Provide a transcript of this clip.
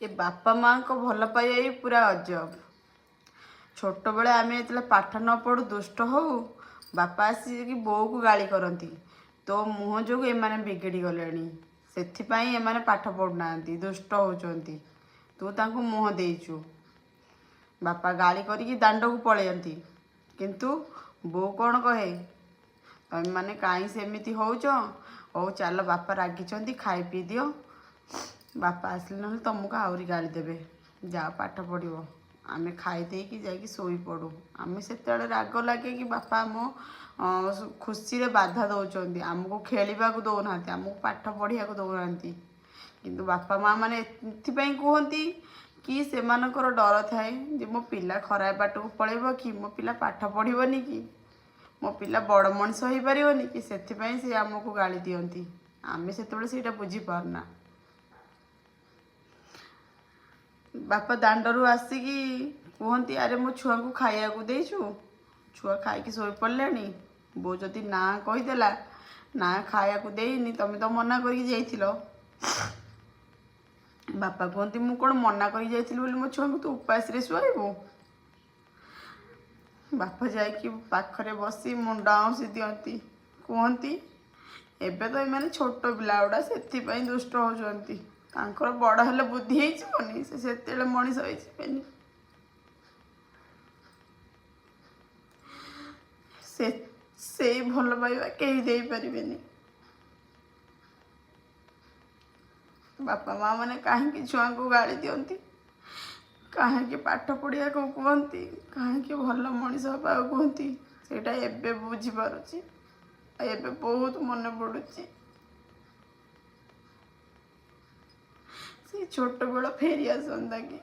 ए बापा माँ को भल पाइबा पूरा अजब। छोट बेले आम जो पाठ न पढ़ू दुष्ट हो बापा आसिक बो को गाली करती तो मुह जो एमाने बिगड़ी गले से एमाने पाठ पढ़ुना दुष्ट होती तू तांको मुह देचु बापा गाली करी दांड को पलैती किंतु बो कौन कहे तुम मैंने कहीं सेमती होच हो चल बापा रागिंट खाई पी दियो बापा आसले ना तुमको आहरी गाली देवे जाओ पाठ पढ़ो आमे खाई देकी जाकि शोई पड़ू आमे से राग लगे कि बापा मो खुशी रे बाधा दौरान आमको खेलवा को दौना आमको पाठ पढ़िया को दौना किंतु बापा माँ मैंने कहती कि से डर थाए जे मो पिला खराब बाट को पलैब कि मो पिला पाठ पढ़ोनी कि मो पिला बड़ मनीष हो पारनी कि से आमको गाली दियंती आमे से बुझी पारना। बापा दांडरू आसिकी कहती अरे मो छुआ को खाया को देचु छुआ खाई शोई पड़े बो जदि ना कहीदेला ना खाया को देनी तुम तो मना कर बापा कहती मु कौन मना कर मो छुआ को तू उपास रे शुआबू बापा जाकि पाखरे बसी मुंड आउसी दियंती कहती एबे तो ये छोट पिला गुड़ा से दुष्ट होती तांकर बड़ हेले बुद्धि होनी से मनीष हो से भल पाइबा कहीं दे पारे। बापा माँ मैंने कहीं छुआ को गाली दियंती कहीं पाठ पढ़िया को कहती कहीं भल मनीष हाँ कहती सेटा एबे बुझीपारुची एबे बहुत मन पड़ुची से छोट बेल फेरी आसंता कि